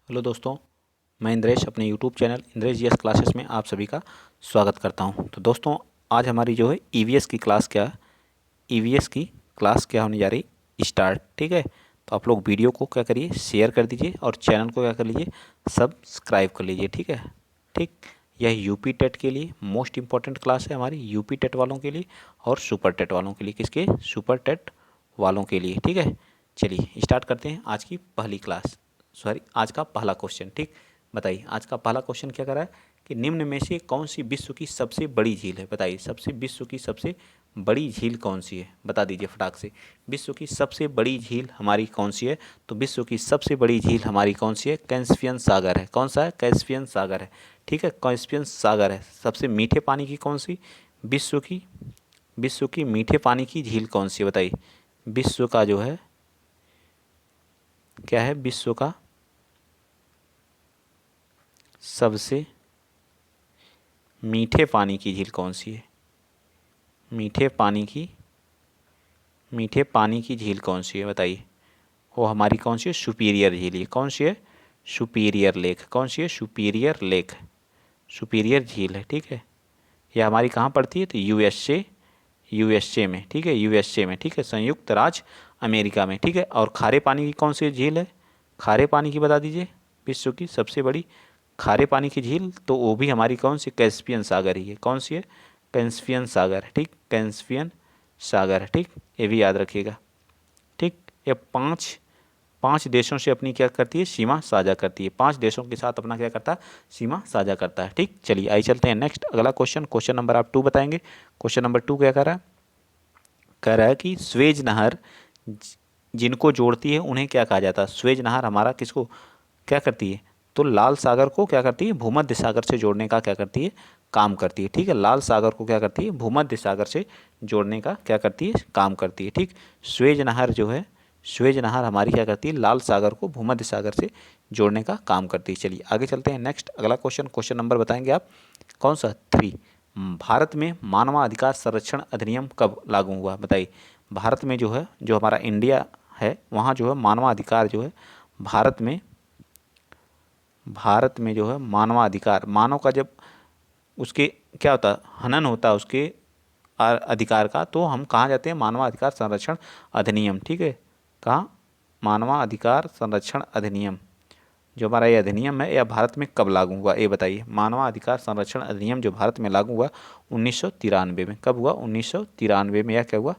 Hello दोस्तों, मैं इंद्रेश अपने YouTube channel Indresh GS classes में आप सभी का स्वागत करता हूं। तो दोस्तों, आज हमारी जो है ईवीएस की क्लास ईवीएस की क्लास क्या होने जा रही स्टार्ट। ठीक है, तो आप लोग वीडियो को क्या करिए, शेयर कर दीजिए और चैनल को क्या कर लीजिए, सब्सक्राइब कर लीजिए। ठीक है, ठीक। यह यूपी टेट के लिए मोस्ट इंपॉर्टेंट क्लास है हमारी, यूपी टेट वालों के लिए और सुपर टेट वालों के लिए। किसके? सुपर टेट वालों के लिए। ठीक है, चलिए स्टार्ट करते हैं आज की पहली क्लास। आज का पहला क्वेश्चन। ठीक, बताइए आज का पहला क्वेश्चन क्या कर रहा है कि निम्न में से कौन सी विश्व की सबसे बड़ी झील है? बताइए विश्व की सबसे बड़ी झील कौन सी है? बता दीजिए फटाक से। विश्व की सबसे बड़ी झील हमारी कौन सी है? तो विश्व की सबसे बड़ी झील हमारी कौन सी है? कैस्पियन सागर है। कौन सा है? कैस्पियन सागर है। ठीक है, कैस्पियन सागर है। सबसे मीठे पानी की कौन सी विश्व की मीठे पानी की झील कौन सी है? बताइए विश्व का जो है क्या है, विश्व का सबसे मीठे पानी की झील कौन सी है? मीठे पानी की झील कौन सी है? बताइए। वो हमारी कौन सी है? सुपीरियर झील है। कौन सी है? Superior lake. कौन सी है? सुपीरियर लेक, सुपीरियर झील है। ठीक है, यह हमारी कहाँ पड़ती है? तो यूएसए में। ठीक है, यूएसए में। ठीक है, संयुक्त राज्य अमेरिका में। ठीक है, और खारे पानी की कौन सी झील है? खारे पानी की बता दीजिए। विश्व की सबसे बड़ी खारे पानी की झील, तो वो भी हमारी कौन सी? कैस्पियन सागर ही है। कौन सी है? कैस्पियन सागर। ठीक, कैस्पियन सागर। ठीक, ये भी याद रखिएगा। ठीक, ये पांच पांच देशों से अपनी क्या करती है? सीमा साझा करती है। पांच देशों के साथ अपना क्या करता है? सीमा साझा करता है। ठीक, चलिए आइए चलते हैं नेक्स्ट अगला क्वेश्चन। क्वेश्चन नंबर आप 2 बताएंगे। क्वेश्चन नंबर 2 क्या कर रहा है? कह रहा है कि स्वेज नहर जिनको जोड़ती है उन्हें क्या कहा जाता है? स्वेज नहर हमारा किसको क्या करती है? तो लाल सागर को क्या करती है? भूमध्य सागर से जोड़ने का क्या करती है? काम करती है। ठीक है, लाल सागर को क्या करती है? भूमध्य सागर से जोड़ने का क्या करती है? काम करती है। ठीक, स्वेज नहर जो है, स्वेज नहर हमारी क्या करती है? लाल सागर को भूमध्य सागर से जोड़ने का काम करती है। चलिए आगे चलते हैं नेक्स्ट अगला क्वेश्चन। क्वेश्चन नंबर बताएंगे आप कौन सा? 3। भारत में मानवाधिकार संरक्षण अधिनियम कब लागू हुआ? बताइए। भारत में जो है, जो हमारा इंडिया है, वहाँ जो है मानवाधिकार जो है भारत में जो है मानवाधिकार, मानव का जब उसके क्या होता है? हनन होता है उसके अधिकार का, तो हम कहाँ जाते हैं? मानवाधिकार संरक्षण अधिनियम। ठीक है, कहाँ? मानवाधिकार संरक्षण अधिनियम जो हमारा ये अधिनियम है, यह भारत में कब लागू हुआ? ये बताइए। मानवाधिकार संरक्षण अधिनियम जो भारत में लागू हुआ 1993 में। कब हुआ? 1993 में। यह क्या हुआ?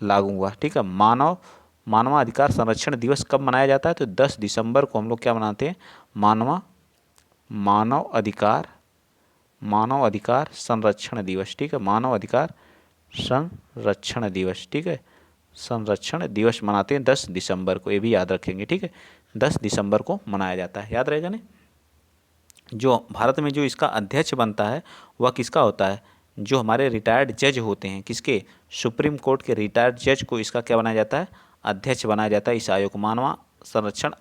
लागू हुआ। ठीक है, मानवाधिकार संरक्षण दिवस कब मनाया जाता है? तो 10 दिसंबर को हम लोग क्या मनाते हैं? मानवा मानव अधिकार मानव अधिकार संरक्षण दिवस। ठीक है, मानव अधिकार संरक्षण दिवस। ठीक है, संरक्षण दिवस मनाते हैं 10 दिसंबर को। ये भी याद रखेंगे। ठीक है, 10 दिसंबर को मनाया जाता है। याद रहेगा ना? जो भारत में जो इसका अध्यक्ष बनता है वह किसका होता है? जो हमारे रिटायर्ड जज होते हैं। किसके? सुप्रीम कोर्ट के रिटायर्ड जज को इसका क्या बनाया जाता है? अध्यक्ष बनाया जाता है। इस आयोग को मानवा संरक्षण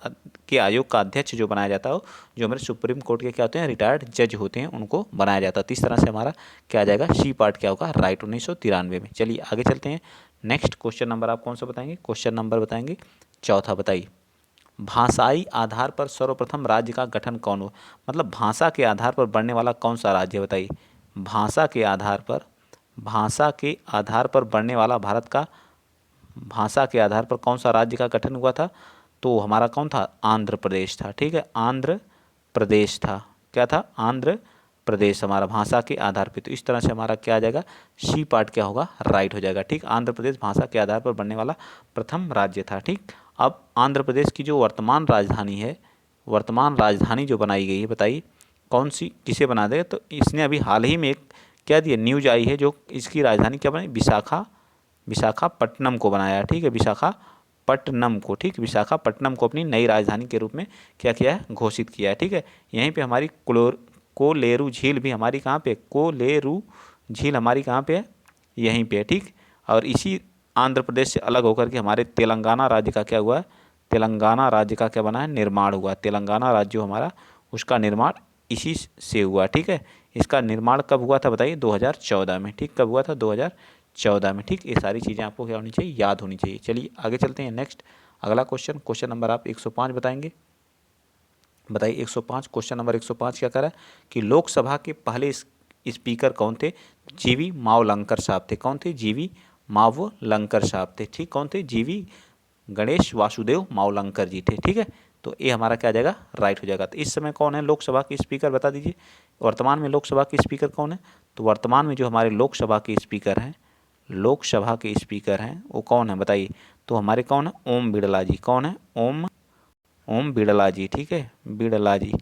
के आयोग का अध्यक्ष जो बनाया जाता है, जो हमारे सुप्रीम कोर्ट के क्या होते हैं? रिटायर्ड जज होते हैं, उनको बनाया जाता है। तो इस तरह से हमारा क्या आ जाएगा? सी पार्ट क्या होगा? राइट, 1993 में। चलिए आगे चलते हैं नेक्स्ट क्वेश्चन नंबर आप कौन सा बताएंगे? क्वेश्चन नंबर बताएंगे चौथा। बताइए भाषाई आधार पर सर्वप्रथम राज्य का गठन कौन हुआ? मतलब भाषा के आधार पर बढ़ने वाला कौन सा राज्य है? बताइए। भाषा के आधार पर बढ़ने वाला भारत का भाषा के आधार पर कौन सा राज्य का गठन हुआ था? तो हमारा कौन था? आंध्र प्रदेश था। ठीक है, आंध्र प्रदेश था। क्या था? आंध्र प्रदेश हमारा भाषा के आधार पर। तो इस तरह से हमारा क्या आ जाएगा? सी पार्ट क्या होगा? राइट हो जाएगा। ठीक, आंध्र प्रदेश भाषा के आधार पर बनने वाला प्रथम राज्य था। ठीक, अब आंध्र प्रदेश की जो वर्तमान राजधानी है, वर्तमान राजधानी जो बनाई गई है, बताइए कौन सी, किसे बना देगा? तो इसने अभी हाल ही में एक क्या दिया, न्यूज आई है, जो इसकी राजधानी क्या बनी? विशाखापट्टनम को बनाया। ठीक है, विशाखापट्टनम को। ठीक, विशाखापट्टनम को अपनी नई राजधानी के रूप में क्या किया है? घोषित किया है। ठीक है, यहीं पे हमारी कोलेरू झील भी हमारी कहाँ पे? कोलेरू झील हमारी कहाँ पे है? यहीं पे है। ठीक, और इसी आंध्र प्रदेश से अलग होकर के हमारे तेलंगाना राज्य का क्या हुआ है? तेलंगाना राज्य का क्या बना है? निर्माण हुआ। तेलंगाना राज्य जो हमारा, उसका निर्माण इसी से हुआ। ठीक है, इसका निर्माण कब हुआ था? बताइए 2014 में। ठीक, कब हुआ था? 2014 में। ठीक, ये सारी चीज़ें आपको क्या होनी चाहिए? याद होनी चाहिए। चलिए आगे चलते हैं नेक्स्ट अगला क्वेश्चन। क्वेश्चन नंबर आप 105 बताएंगे। बताइए 105, क्वेश्चन नंबर 105 क्या करा कि लोकसभा के पहले स्पीकर कौन थे? जीवी मावलंकर साहब थे। कौन थे? जीवी मावलंकर साहब थे। ठीक, कौन थे? जीवी गणेश वासुदेव मावलंकर जी थे। ठीक है, तो ये हमारा क्या आ जाएगा? राइट हो जाएगा। तो इस समय कौन है लोकसभा के स्पीकर, बता दीजिए। वर्तमान में लोकसभा के स्पीकर कौन है? तो वर्तमान में जो हमारे लोकसभा के स्पीकर हैं, लोकसभा के स्पीकर हैं वो कौन है बताइए? तो हमारे कौन है? ओम बिड़ला जी। कौन है? ओम बिड़ला जी। ठीक है, बिड़ला जी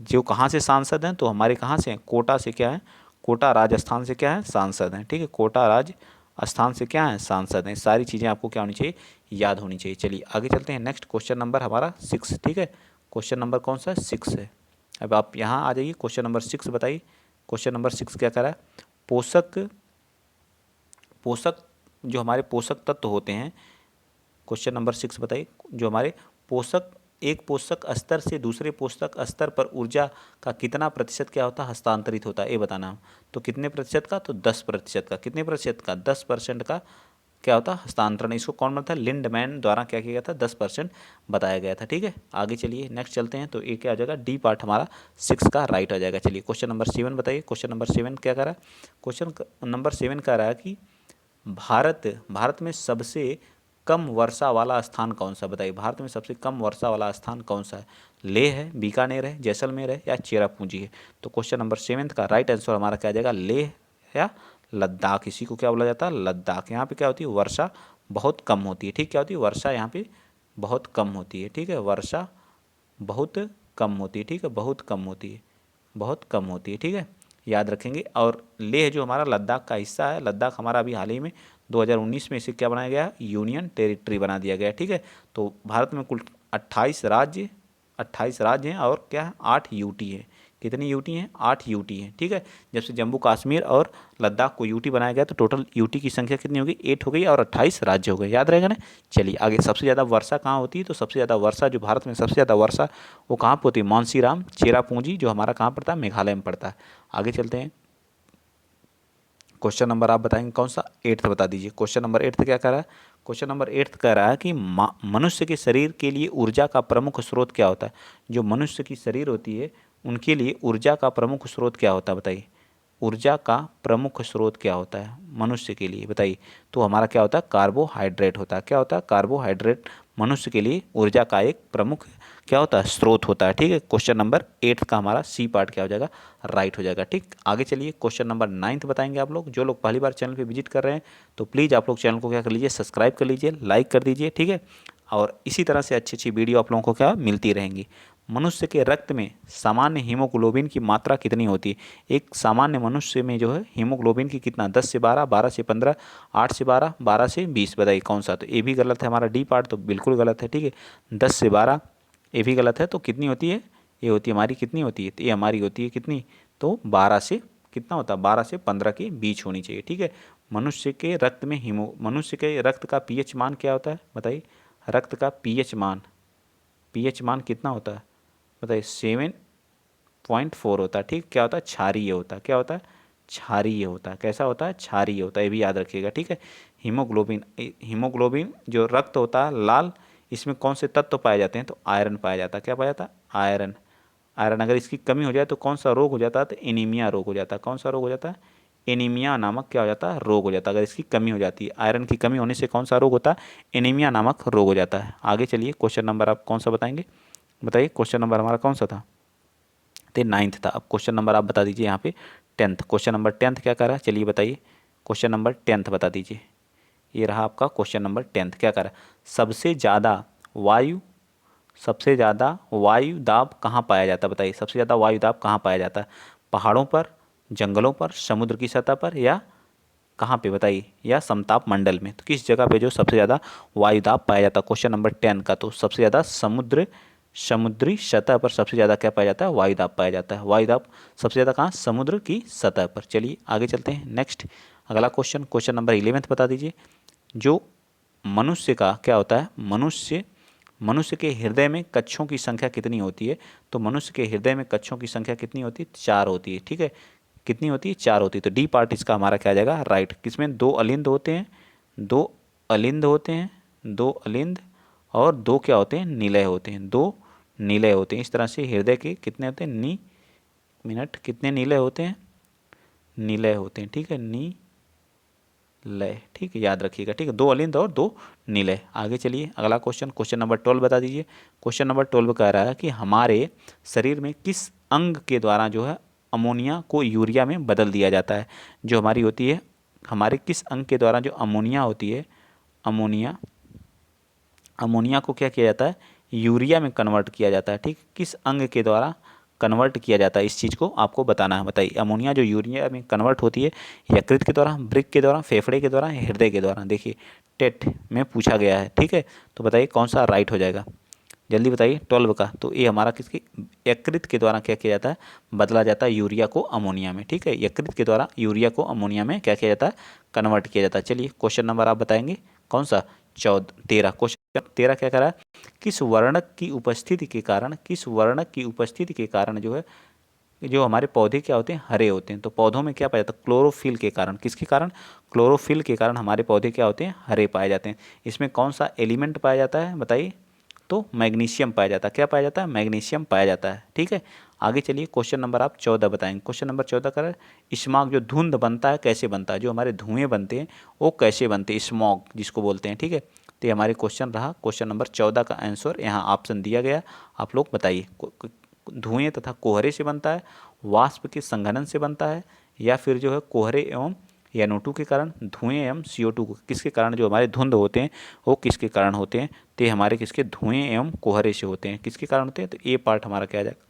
जो कहाँ से सांसद हैं? तो हमारे कहाँ से हैं? कोटा से क्या है? कोटा राजस्थान से क्या है? सांसद हैं। ठीक है, कोटा राजस्थान से क्या है? सांसद हैं। सारी चीज़ें आपको क्या होनी चाहिए? याद होनी चाहिए। चलिए आगे चलते हैं। नेक्स्ट क्वेश्चन नंबर हमारा 6। ठीक है, क्वेश्चन नंबर कौन सा? 6 है। अब आप यहाँ आ जाइए, क्वेश्चन नंबर 6 बताइए। क्वेश्चन नंबर 6 क्या कर रहा है? पोषक पोषक जो हमारे पोषक तत्व होते हैं, क्वेश्चन नंबर 6 बताइए। जो हमारे पोषक, एक पोषक स्तर से दूसरे पोषक स्तर पर ऊर्जा का कितना प्रतिशत क्या होता है? हस्तांतरित होता है, ये बताना हम। तो कितने प्रतिशत का? तो 10% का। कितने प्रतिशत का? 10% का क्या होता है? हस्तांतरण। इसको कौन बताया? लिंडमैन द्वारा क्या किया गया था? 10% बताया गया था। ठीक है, आगे चलिए नेक्स्ट चलते हैं। तो ये क्या आ जाएगा? डी पार्ट हमारा 6 का राइट आ जाएगा। चलिए क्वेश्चन नंबर 7 बताइए। क्वेश्चन नंबर 7 क्या कर रहा है? क्वेश्चन नंबर 7 कह रहा है कि भारत में सबसे कम वर्षा वाला स्थान कौन सा? बताइए, भारत में सबसे कम वर्षा वाला स्थान कौन सा है? लेह है, बीकानेर है, जैसलमेर है या चेरापूंजी है? तो क्वेश्चन नंबर 7 का राइट आंसर हमारा क्या आ जाएगा? लेह या लद्दाख। इसी को क्या बोला जाता है? लद्दाख। यहाँ पे क्या होती है? वर्षा बहुत कम होती है। ठीक, क्या होती है? वर्षा यहाँ पे बहुत कम होती है। ठीक है, वर्षा बहुत कम होती है। ठीक है, बहुत कम होती है, बहुत कम होती है। ठीक है, याद रखेंगे। और लेह जो हमारा लद्दाख का हिस्सा है, लद्दाख हमारा अभी हाल ही में 2019 में इसे क्या बनाया गया? यूनियन टेरिटरी बना दिया गया। ठीक है, तो भारत में कुल 28 राज्य हैं और क्या है? 8 यूटी है। कितनी यूटी हैं? 8 यूटी हैं। ठीक है, जब से जम्मू कश्मीर और लद्दाख को यूटी बनाया गया तो टोटल यूटी की संख्या कितनी होगी? 8 हो गई और 28 राज्य हो गए। याद रहेगा ना? चलिए आगे। सबसे ज़्यादा वर्षा कहाँ होती है? तो सबसे ज़्यादा वर्षा जो भारत में सबसे ज़्यादा वर्षा वो कहाँ पर होती है? मानसीराम चेरापूंजी जो हमारा कहाँ पड़ता है? मेघालय में पड़ता है। आगे चलते हैं। क्वेश्चन नंबर आप बताएंगे कौन सा? 8 बता दीजिए। क्वेश्चन नंबर 8 क्या कह रहा है? क्वेश्चन नंबर 8 कह रहा है कि मनुष्य के शरीर के लिए ऊर्जा का प्रमुख स्रोत क्या होता है? जो मनुष्य की शरीर होती है उनके लिए ऊर्जा का प्रमुख स्रोत क्या होता है? बताइए, ऊर्जा का प्रमुख स्रोत क्या होता है मनुष्य के लिए? बताइए। तो हमारा क्या होता है? कार्बोहाइड्रेट होता है। क्या होता है? कार्बोहाइड्रेट मनुष्य के लिए ऊर्जा का एक प्रमुख क्या होता है? स्रोत होता है। ठीक है, क्वेश्चन नंबर 8 का हमारा सी पार्ट क्या हो जाएगा? राइट हो जाएगा। ठीक, आगे चलिए। क्वेश्चन नंबर 9 बताएंगे आप लोग। जो लोग पहली बार चैनल पे विजिट कर रहे हैं तो प्लीज़ आप लोग चैनल को क्या कर लीजिए? सब्सक्राइब कर लीजिए, लाइक कर दीजिए। ठीक है, और इसी तरह से अच्छी अच्छी वीडियो आप लोगों को क्या मिलती रहेंगी। मनुष्य के रक्त में सामान्य हीमोग्लोबिन की मात्रा कितनी होती है? एक सामान्य मनुष्य में जो है हीमोग्लोबिन की कितना? 10 से 12, 12 से 15, 8 से 12, 12 से 20। बताइए कौन सा? तो ये भी गलत है हमारा डी पार्ट, तो बिल्कुल गलत है। ठीक है, 10 से 12 ये भी गलत है। तो कितनी होती है? ये होती है हमारी कितनी होती है? तो ये हमारी होती है कितनी? तो 12 से कितना होता है? 12 से 15 के बीच होनी चाहिए। ठीक है, मनुष्य के रक्त में मनुष्य के रक्त का पीएच मान क्या होता है? बताइए, रक्त का पीएच मान कितना होता है? बताइए, 7.4 होता है। ठीक, क्या होता है? क्षारीय होता है। क्या होता है? क्षारीय होता है। कैसा होता है? क्षारीय होता है, ये भी याद रखिएगा। ठीक है, हीमोग्लोबिन जो रक्त होता है लाल, इसमें कौन से तत्व पाए जाते हैं? तो आयरन पाया जाता है। क्या पाया जाता है? आयरन। आयरन अगर इसकी कमी हो जाए तो कौन सा रोग हो जाता है? तो एनीमिया रोग हो जाता है। कौन सा रोग हो जाता है? एनीमिया नामक क्या हो जाता है? रोग हो जाता है। अगर इसकी कमी हो जाती है, आयरन की कमी होने से कौन सा रोग होता है? एनीमिया नामक रोग हो जाता है। आगे चलिए, क्वेश्चन नंबर आप कौन सा बताएंगे? बताइए, क्वेश्चन नंबर हमारा कौन सा था? तो 9 था। अब क्वेश्चन नंबर आप बता दीजिए यहाँ पे 10th। क्वेश्चन नंबर 10th क्या कर रहा है? चलिए बताइए, क्वेश्चन नंबर 10th बता दीजिए। ये रहा आपका क्वेश्चन नंबर 10th। क्या कर रहा है? सबसे ज़्यादा वायु दाब कहाँ पाया जाता है? बताइए, सबसे ज़्यादा वायु दाब कहाँ पाया जाता है? पहाड़ों पर, जंगलों पर, समुद्र की सतह पर, या कहाँ पे? बताइए, या समताप मंडल में। तो किस जगह पे जो सबसे ज़्यादा वायु दाब पाया जाता है? क्वेश्चन नंबर 10 का। तो सबसे ज़्यादा समुद्री सतह पर सबसे ज़्यादा क्या पाया जाता है? वायु दाब पाया जाता है। वायु दाब सबसे ज़्यादा कहाँ? समुद्र की सतह पर। चलिए आगे चलते हैं। नेक्स्ट अगला क्वेश्चन, क्वेश्चन नंबर 11 बता दीजिए। जो मनुष्य का क्या होता है? मनुष्य के हृदय में कक्षों की संख्या कितनी होती है? तो मनुष्य के हृदय में कक्षों की संख्या कितनी होती है? 4 होती है। ठीक है, कितनी होती है? 4 होती है। तो डी पार्ट इसका हमारा क्या आ जाएगा? राइट। किसमें 2 अलिंद होते हैं? 2 अलिंद होते हैं, 2 अलिंद और 2 क्या होते हैं? निलय होते हैं। 2 नीले होते हैं। इस तरह से हृदय के कितने होते हैं, मिनट कितने नीले होते हैं, नीले होते हैं, ठीक है, लय, ठीक है, याद रखिएगा, ठीक है, 2 अलिंद और 2 नीलय। आगे चलिए अगला क्वेश्चन, क्वेश्चन नंबर 12 बता दीजिए। क्वेश्चन नंबर 12 कह रहा है कि हमारे शरीर में किस अंग के द्वारा जो है अमोनिया को यूरिया में बदल दिया जाता है। जो हमारी होती है, हमारे किस अंग के द्वारा जो अमोनिया होती है, अमोनिया को क्या किया जाता है, यूरिया में कन्वर्ट किया जाता है, ठीक, किस अंग के द्वारा कन्वर्ट किया जाता है, इस चीज़ को आपको बताना है। बताइए, अमोनिया जो यूरिया में कन्वर्ट होती है, यकृत के द्वारा, वृक्क के द्वारा, फेफड़े के द्वारा, हृदय के द्वारा। देखिए टेट में पूछा गया है, ठीक है, तो बताइए कौन सा राइट हो जाएगा, जल्दी बताइए। 12 का तो ये हमारा किसकी, यकृत के द्वारा क्या किया जाता है, बदला जाता है यूरिया को अमोनिया में, ठीक है, यकृत के द्वारा यूरिया को अमोनिया में क्या किया जाता है, कन्वर्ट किया जाता है। चलिए क्वेश्चन नंबर आप बताएंगे कौन सा, 13। क्वेश्चन 13 क्या करा है, किस वर्णक की उपस्थिति के कारण, किस वर्णक की उपस्थिति के कारण जो है, जो हमारे पौधे क्या होते हैं, हरे होते हैं। तो पौधों में क्या पाया जाता है, क्लोरोफिल के कारण, किसके कारण, क्लोरोफिल के कारण हमारे पौधे क्या होते हैं, हरे पाए जाते हैं। इसमें कौन सा एलिमेंट पाया जाता है बताइए, तो मैग्नीशियम पाया जाता है। क्या पाया जाता है, मैग्नीशियम पाया जाता है, ठीक है। आगे चलिए क्वेश्चन नंबर आप 14 बताएंगे। क्वेश्चन नंबर 14 कर, स्मॉग जो धुंध बनता है कैसे बनता है, जो हमारे धुएं बनते हैं वो कैसे बनते हैं, स्मॉग जिसको बोलते हैं, ठीक है। तो ये हमारे क्वेश्चन रहा, क्वेश्चन नंबर 14 का आंसर यहाँ ऑप्शन दिया गया, आप लोग बताइए। धुएं तथा कोहरे से बनता है, वाष्प के संघनन से बनता है, या फिर जो है कोहरे एवं NO2 के कारण, धुएं एवं CO2 किसके कारण, जो हमारे धुंध होते हैं वो किसके कारण होते हैं, तो ये हमारे किसके, धुएं एवं कोहरे से होते हैं, किसके कारण होते हैं, तो ये पार्ट हमारा क्या आ जाएगा,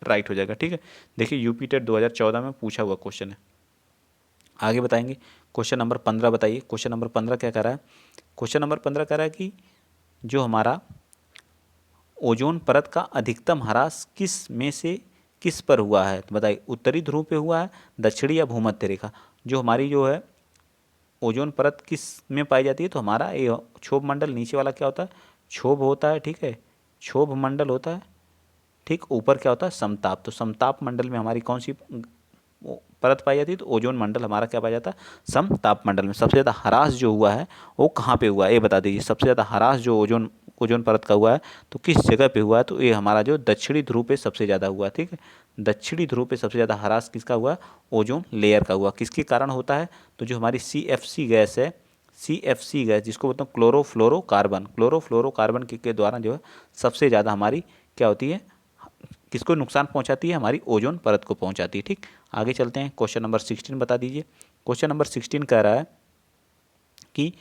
राइट हो जाएगा, ठीक है। देखिए यूपी टेट 2014 में पूछा हुआ क्वेश्चन है। आगे बताएंगे क्वेश्चन नंबर 15 बताइए। क्वेश्चन नंबर 15 क्या कह रहा है, क्वेश्चन नंबर 15 कह रहा है कि जो हमारा ओजोन परत का अधिकतम ह्रास किस में से किस पर हुआ है, तो बताइए उत्तरी ध्रुव पे हुआ है, दक्षिणी या भूमध्य रेखा। जो हमारी जो है ओजोन परत किस में पाई जाती है, तो हमारा ये क्षोभ मंडल नीचे वाला क्या होता है, क्षोभ होता है, ठीक है, क्षोभ मंडल होता है, ठीक, ऊपर क्या होता है, समताप। तो समताप मंडल में हमारी कौन सी परत पाई जाती है, तो ओजोन मंडल हमारा क्या पाया जाता है, समताप मंडल में। सबसे ज़्यादा ह्रास जो हुआ है वो कहाँ पे हुआ है, ये बता दीजिए। सबसे ज़्यादा ह्रास जो ओजोन ओजोन परत का हुआ है तो किस जगह पे हुआ है, तो ये हमारा जो दक्षिणी ध्रुव पे सबसे ज़्यादा हुआ, ठीक है। दक्षिणी ध्रुव पे सबसे ज़्यादा ह्रास किसका हुआ, ओजोन लेयर का हुआ। किसके कारण होता है, तो जो हमारी CFC गैस है, CFC गैस जिसको बोलते हैं क्लोरोफ्लोरोकार्बन, क्लोरोफ्लोरोकार्बन के द्वारा जो है सबसे ज़्यादा हमारी क्या होती है, किसको नुकसान पहुंचाती है, हमारी ओजोन परत को पहुंचाती है, ठीक। आगे चलते हैं, क्वेश्चन नंबर 16 बता दीजिए। क्वेश्चन नंबर 16 कह रहा है कि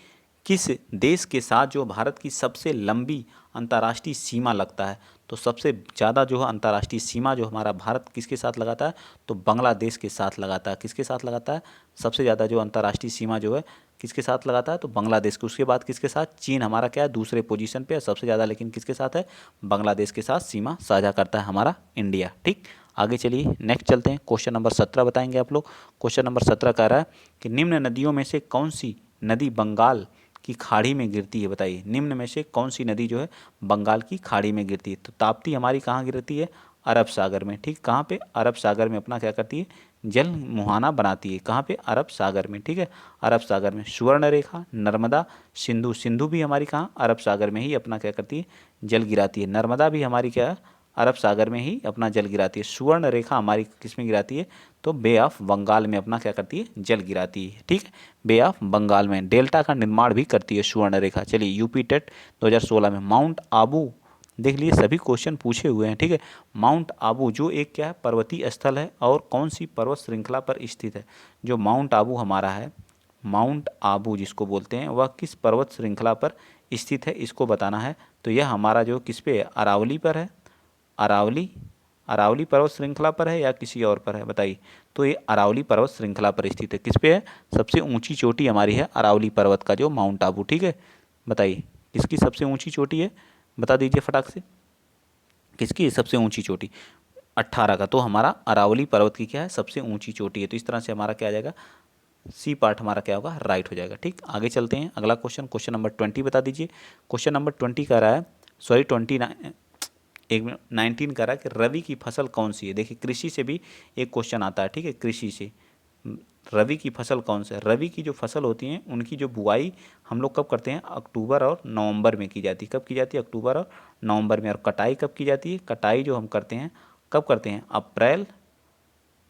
किस देश के साथ जो भारत की सबसे लंबी अंतर्राष्ट्रीय सीमा लगता है, तो सबसे ज़्यादा जो है अंतर्राष्ट्रीय सीमा जो हमारा भारत किसके साथ लगाता है, तो बांग्लादेश के साथ लगाता है। किसके साथ लगाता है, सबसे ज़्यादा जो अंतर्राष्ट्रीय सीमा जो है किसके साथ लगाता है, तो बांग्लादेश के। उसके बाद किसके साथ, चीन हमारा क्या है, दूसरे पोजीशन पे है सबसे ज़्यादा, लेकिन किसके साथ है, बांग्लादेश के साथ सीमा साझा करता है हमारा इंडिया, ठीक। आगे चलिए नेक्स्ट चलते हैं, क्वेश्चन नंबर 17 बताएंगे आप लोग। क्वेश्चन नंबर 17 कह रहा है कि निम्न नदियों में से कौन सी नदी बंगाल की खाड़ी में गिरती है, बताइए निम्न में से कौन सी नदी जो है बंगाल की खाड़ी में गिरती है। तो ताप्ती हमारी कहाँ गिरती है, अरब सागर में, ठीक, कहाँ पे, अरब सागर में अपना क्या करती है, जल मुहाना बनाती है। कहाँ पे, अरब सागर में, ठीक है, अरब सागर में। सुवर्ण रेखा, नर्मदा, सिंधु, सिंधु भी हमारी कहाँ, अरब सागर में ही अपना क्या करती है, जल गिराती है। नर्मदा भी हमारी क्या है, अरब सागर में ही अपना जल गिराती है। सुवर्ण रेखा हमारी किस में गिराती है, तो बे ऑफ बंगाल में अपना क्या करती है, जल गिराती है, ठीक है, बे ऑफ बंगाल में। डेल्टा का निर्माण भी करती है सुवर्ण रेखा। चलिए यूपी टेट 2016 में माउंट आबू, देख लिए सभी क्वेश्चन पूछे हुए हैं, ठीक है। माउंट आबू जो एक क्या है, पर्वतीय स्थल है और कौन सी पर्वत श्रृंखला पर स्थित है। जो माउंट आबू हमारा है, माउंट आबू जिसको बोलते हैं, वह किस पर्वत श्रृंखला पर स्थित है, इसको बताना है। तो यह हमारा जो किस पे है, अरावली पर है, अरावली, अरावली पर्वत श्रृंखला पर है या किसी और पर है, बताइए। तो ये अरावली पर्वत श्रृंखला पर स्थित है। किस पे है, सबसे ऊंची चोटी हमारी है अरावली पर्वत का जो माउंट आबू, ठीक है। बताइए किसकी सबसे ऊंची चोटी है, बता दीजिए फटाक से, किसकी सबसे ऊंची चोटी, 18 का। तो हमारा अरावली पर्वत की क्या है, सबसे ऊंची चोटी है। तो इस तरह से हमारा क्या आ जाएगा, सी पार्ट हमारा क्या होगा, राइट हो जाएगा, ठीक। आगे चलते हैं, अगला क्वेश्चन, क्वेश्चन नंबर 20 बता दीजिए। क्वेश्चन नंबर 20 कह रहा है, सॉरी 19 कह रहा है कि रबी की फसल कौन सी है। देखिए कृषि से भी एक क्वेश्चन आता है, ठीक है, कृषि से रबी की फसल कौन सा है? रबी की जो फसल होती हैं उनकी जो बुआई हम लोग कब करते हैं? अक्टूबर और नवंबर में की जाती है। कब की जाती है? अक्टूबर और नवंबर में। और कटाई कब की जाती है? कटाई जो हम करते हैं कब करते हैं? अप्रैल,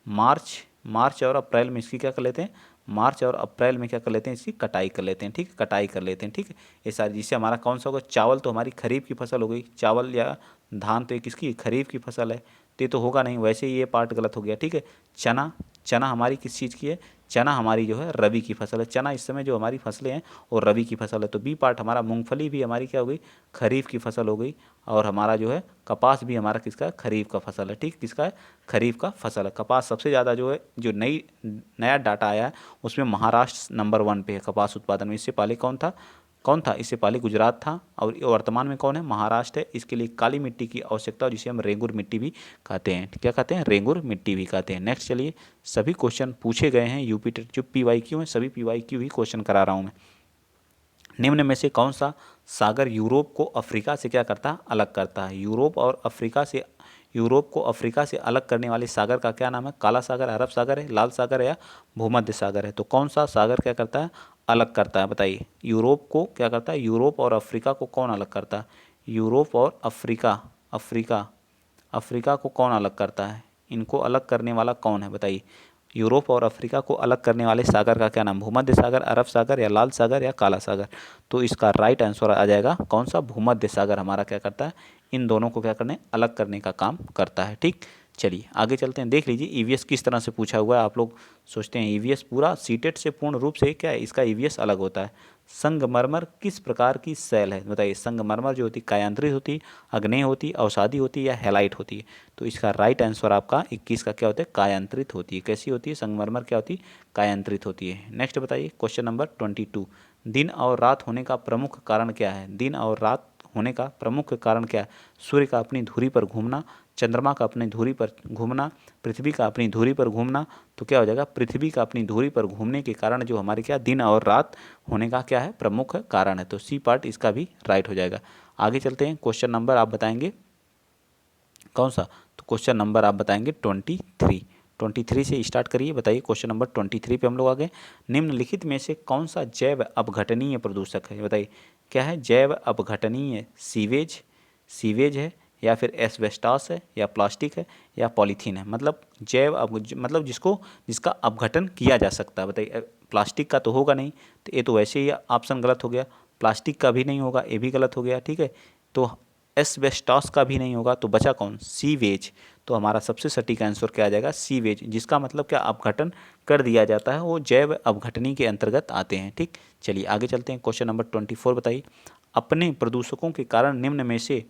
मार्च और अप्रैल में इसकी क्या कर लेते हैं? मार्च और अप्रैल में क्या कर लेते हैं? इसकी कटाई कर लेते हैं। ठीक है, कटाई कर लेते हैं। ठीक है, ये सारी, जिससे हमारा कौन सा होगा? चावल तो हमारी खरीफ की फसल हो गई, चावल या धान तो ये किसकी? खरीफ की फसल है, तो ये तो होगा नहीं, वैसे ही ये पार्ट गलत हो गया। ठीक है, चना, चना हमारी किस चीज़ की है? चना हमारी जो है रबी की फसल है। चना इस समय जो हमारी फसलें हैं वो रबी की फसल है। तो बी पार्ट हमारा, मूंगफली भी हमारी क्या हो गई? खरीफ की फसल हो गई। और हमारा जो है कपास भी हमारा किसका? खरीफ का फसल है। ठीक, किसका है? खरीफ का फसल है। कपास सबसे ज़्यादा जो है, जो नया डाटा आया है उसमें महाराष्ट्र नंबर 1 पे है कपास उत्पादन में। इससे पहले कौन था? इससे पहले गुजरात था, और वर्तमान में कौन है? महाराष्ट्र है। इसके लिए काली मिट्टी की आवश्यकता, जिसे हम रेंगुर मिट्टी भी कहते हैं। क्या कहते हैं? रेंगुर मिट्टी भी कहते हैं। नेक्स्ट चलिए, सभी क्वेश्चन पूछे गए हैं यूपी टेट, जो PYQ हैं सभी PYQ ही क्वेश्चन करा रहा हूँ मैं। निम्न में से कौन सा सागर यूरोप को अफ्रीका से क्या करता है? अलग करता है। यूरोप को अफ्रीका से अलग करने वाले सागर का क्या नाम है? काला सागर, अरब सागर है, लाल सागर है, या भूमध्य सागर है? तो कौन सा सागर क्या करता है? अलग करता है, बताइए। यूरोप को क्या करता है? यूरोप और अफ्रीका को कौन अलग करता है? यूरोप और अफ्रीका को कौन अलग करता है? इनको अलग करने वाला कौन है, बताइए। यूरोप और अफ्रीका को अलग करने वाले सागर का क्या नाम? भूमध्य सागर, अरब सागर, या लाल सागर, या काला सागर? तो इसका राइट आंसर आ जाएगा कौन सा? भूमध्य सागर हमारा क्या करता है? इन दोनों को क्या करने? अलग करने का काम करता है। ठीक, चलिए आगे चलते हैं। देख लीजिए ईवीएस किस तरह से पूछा हुआ है। आप लोग सोचते हैं ईवीएस पूरा सीटेट से पूर्ण रूप से क्या है? इसका ईवीएस अलग होता है। संगमरमर किस प्रकार की शैल है? बताइए। संगमरमर जो होती है कायांत्रित होती है, अग्नेय होती है, अवसादी होती है, या हैलाइट होती है? तो इसका राइट आंसर आपका 21 का क्या होता है? कायांत्रित होती है। कैसी होती है? संगमरमर क्या होती है? कायांत्रित होती है। नेक्स्ट बताइए क्वेश्चन नंबर 22। दिन और रात होने का प्रमुख कारण क्या है? दिन और रात होने का प्रमुख कारण क्या है? सूर्य का अपनी धुरी पर घूमना, चंद्रमा का अपनी धुरी पर घूमना, पृथ्वी का अपनी धुरी पर घूमना। तो क्या हो जाएगा? पृथ्वी का अपनी धुरी पर घूमने के कारण जो हमारे क्या दिन और रात होने का क्या है? प्रमुख कारण है। तो सी पार्ट इसका भी राइट हो जाएगा। आगे चलते हैं। क्वेश्चन नंबर आप बताएंगे कौन सा? तो क्वेश्चन नंबर आप बताएंगे 23 से स्टार्ट करिए। बताइए क्वेश्चन नंबर 23 पे हम लोग आ गए। निम्नलिखित में से कौन सा जैव अपघटनीय प्रदूषक है? बताइए क्या है? जैव अपघटनीय सीवेज है, या फिर एस्बेस्टॉस है, या प्लास्टिक है, या पॉलीथीन है? मतलब मतलब जिसका अपघटन किया जा सकता है। बताइए प्लास्टिक का तो होगा नहीं, तो ये तो वैसे ही ऑप्शन गलत हो गया। प्लास्टिक का भी नहीं होगा, ये भी गलत हो गया। ठीक है, तो एस्बेस्टॉस का भी नहीं होगा, तो बचा कौन? सीवेज। तो हमारा सबसे सटीक आंसर क्या आ जाएगा? सीवेज, जिसका मतलब क्या? अपघटन कर दिया जाता है, वो जैव अपघटनी के अंतर्गत आते हैं। ठीक, चलिए आगे चलते हैं। क्वेश्चन नंबर 24 बताइए। अपने प्रदूषकों के कारण निम्न में से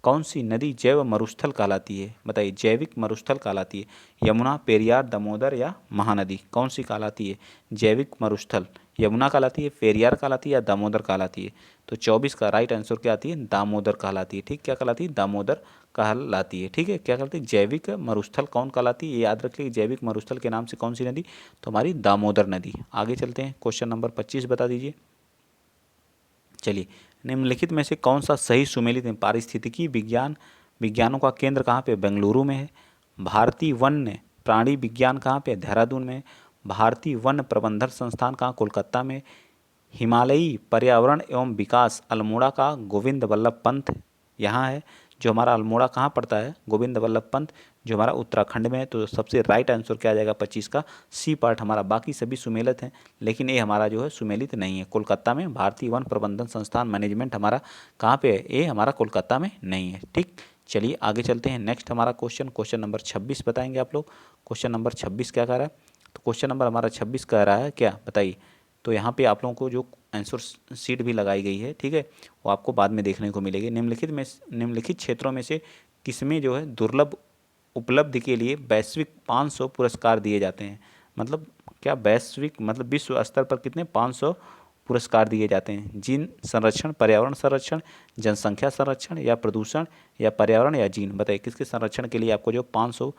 कौन सी नदी जैव मरुस्थल कहलाती है? बताइए। जैविक मरुस्थल कहलाती है। यमुना, पेरियार, दामोदर, या महानदी? कौन सी कहलाती है जैविक मरुस्थल? यमुना कहलाती है, पेरियार कहलाती है, या दामोदर कहलाती है? तो 24 का राइट आंसर क्या आती है? दामोदर कहलाती है। ठीक, क्या कहलाती है? दामोदर कहलाती है। ठीक है, क्या कहलाती है? जैविक मरुस्थल कौन कहलाती है? ये याद रखिए, जैविक मरुस्थल के नाम से कौन सी नदी? तो हमारी दामोदर नदी। आगे चलते हैं। क्वेश्चन नंबर 25 बता दीजिए। चलिए, निम्नलिखित में से कौन सा सही सुमेलित है? पारिस्थितिकी विज्ञानों का केंद्र कहाँ पे? बेंगलुरु में है। भारतीय वन्य प्राणी विज्ञान कहाँ पे? देहरादून में। भारतीय वन प्रबंधन संस्थान कहाँ? कोलकाता में। हिमालयी पर्यावरण एवं विकास अल्मोड़ा का गोविंद वल्लभ पंत यहाँ है। जो हमारा अल्मोड़ा कहाँ पड़ता है? गोविंद वल्लभ पंत, जो हमारा उत्तराखंड में है। तो सबसे राइट आंसर क्या आ जाएगा? 25 का सी पार्ट हमारा। बाकी सभी सुमेलित हैं, लेकिन ये हमारा जो है सुमेलित नहीं है। कोलकाता में भारतीय वन प्रबंधन संस्थान मैनेजमेंट हमारा कहाँ पे है? ये हमारा कोलकाता में नहीं है। ठीक, चलिए आगे चलते हैं। नेक्स्ट हमारा क्वेश्चन नंबर 26 बताएंगे आप लोग। क्वेश्चन नंबर 26 क्या कह रहा है? तो क्वेश्चन नंबर हमारा 26 कह रहा है क्या? बताइए। तो यहाँ पे आप लोगों को जो आंसर शीट भी लगाई गई है, ठीक है, वो आपको बाद में देखने को मिलेगी। निम्नलिखित क्षेत्रों में से किसमें जो है दुर्लभ उपलब्धि के लिए वैश्विक 500 पुरस्कार दिए जाते हैं? मतलब क्या वैश्विक मतलब विश्व स्तर पर कितने? 500 पुरस्कार दिए जाते हैं। जिन संरक्षण, पर्यावरण संरक्षण, जनसंख्या संरक्षण, या प्रदूषण, या पर्यावरण, या जीन? बताइए किसके संरक्षण के लिए आपको जो 500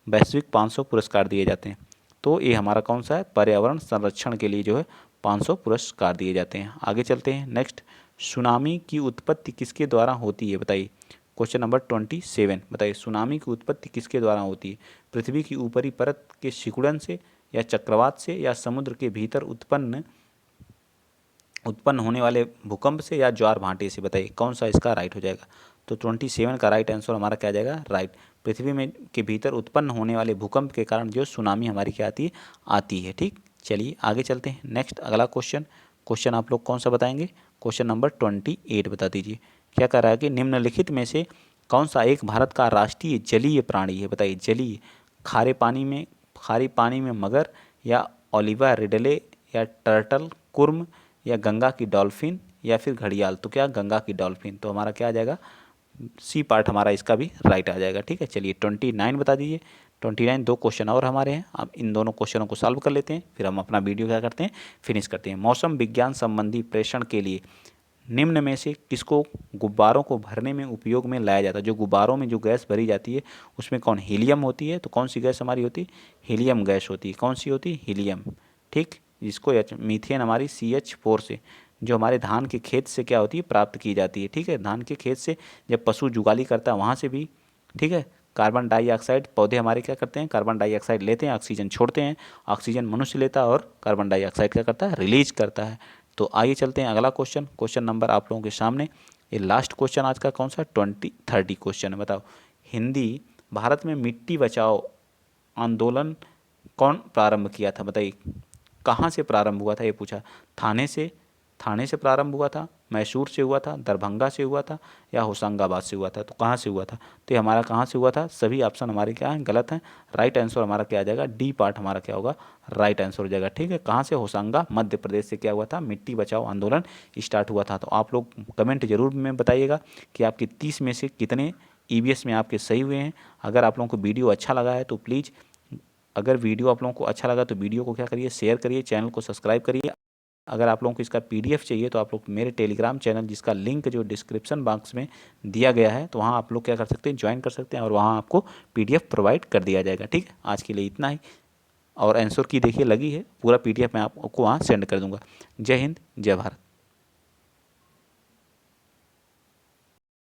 वैश्विक 500 पुरस्कार दिए जाते हैं? तो ये हमारा कौन सा है? पर्यावरण संरक्षण के लिए जो है 500 पुरस्कार दिए जाते हैं। आगे चलते हैं। नेक्स्ट, सुनामी की उत्पत्ति किसके द्वारा होती है? बताइए। क्वेश्चन नंबर 27 बताइए। सुनामी की उत्पत्ति किसके द्वारा होती है? पृथ्वी की ऊपरी परत के सिकुड़न से, या चक्रवात से या समुद्र के भीतर उत्पन्न होने वाले भूकंप से या ज्वार भाटे से। बताइए कौन सा इसका राइट हो जाएगा। तो 27 का राइट आंसर हमारा क्या आ जाएगा, राइट। पृथ्वी में के भीतर उत्पन्न होने वाले भूकंप के कारण जो सुनामी हमारी क्या आती है। ठीक, चलिए आगे चलते हैं। नेक्स्ट अगला क्वेश्चन आप लोग कौन सा बताएंगे। क्वेश्चन नंबर 28 बता दीजिए। क्या कह रहा है कि निम्नलिखित में से कौन सा एक भारत का राष्ट्रीय जलीय प्राणी है। बताइए जलीय, खारे पानी में मगर, या ओलिवा रिडले, या टर्टल, कुर्म, या गंगा की डॉल्फिन, या फिर घड़ियाल। तो क्या गंगा की डॉल्फिन। तो हमारा क्या आ जाएगा, सी पार्ट हमारा इसका भी राइट आ जाएगा। ठीक है, चलिए 29 बता दीजिए। 29 दो क्वेश्चन और हमारे हैं, अब इन दोनों क्वेश्चनों को सॉल्व कर लेते हैं, फिर हम अपना वीडियो क्या करते हैं, फिनिश करते हैं। मौसम विज्ञान संबंधी प्रेषण के लिए निम्न में से किसको गुब्बारों को भरने में उपयोग में लाया जाता है। जो गुब्बारों में जो गैस भरी जाती है उसमें कौन, हीलियम होती है। तो कौन सी गैस हमारी होती है, हीलियम गैस होती है। कौन सी होती है, हीलियम। ठीक, जिसको मीथेन हमारी CH4 से, जो हमारे धान के खेत से क्या होती है, प्राप्त की जाती है। ठीक है, धान के खेत से जब पशु जुगाली करता है वहाँ से भी। ठीक है, कार्बन डाइऑक्साइड, पौधे हमारे क्या करते हैं, कार्बन डाइऑक्साइड लेते हैं, ऑक्सीजन छोड़ते हैं, ऑक्सीजन मनुष्य लेता है और कार्बन डाइऑक्साइड क्या करता है, रिलीज करता है। तो आइए चलते हैं अगला क्वेश्चन नंबर आप लोगों के सामने। ये लास्ट क्वेश्चन आज का कौन सा, 30 क्वेश्चन है। बताओ, हिंदी भारत में मिट्टी बचाओ आंदोलन कौन प्रारंभ किया था। बताइए कहाँ से प्रारंभ हुआ था, ये पूछा। थाने से प्रारंभ हुआ था, मैसूर से हुआ था, दरभंगा से हुआ था, या होशंगाबाद से हुआ था। तो कहाँ से हुआ था, तो ये हमारा कहाँ से हुआ था। सभी ऑप्शन हमारे क्या हैं, गलत हैं। राइट आंसर हमारा क्या आ जाएगा, डी पार्ट हमारा क्या होगा, राइट आंसर हो जाएगा। ठीक है, कहाँ से, होशंगा मध्य प्रदेश से क्या हुआ था, मिट्टी बचाओ आंदोलन स्टार्ट हुआ था। तो आप लोग कमेंट जरूर में बताइएगा कि आपके 30 में से कितने EVS में आपके सही हुए हैं। अगर आप लोगों को वीडियो अच्छा लगा है तो प्लीज़, अगर वीडियो आप लोगों को अच्छा लगा तो वीडियो को क्या करिए, शेयर करिए, चैनल को सब्सक्राइब करिए। अगर आप लोगों को इसका PDF चाहिए तो आप लोग मेरे टेलीग्राम चैनल, जिसका लिंक जो डिस्क्रिप्शन बॉक्स में दिया गया है, तो वहाँ आप लोग क्या कर सकते हैं, ज्वाइन कर सकते हैं और वहाँ आपको PDF प्रोवाइड कर दिया जाएगा। ठीक है, आज के लिए इतना ही। और आंसर की देखिए लगी है, पूरा PDF मैं आपको वहाँ सेंड कर दूँगा। जय हिंद, जय भारत।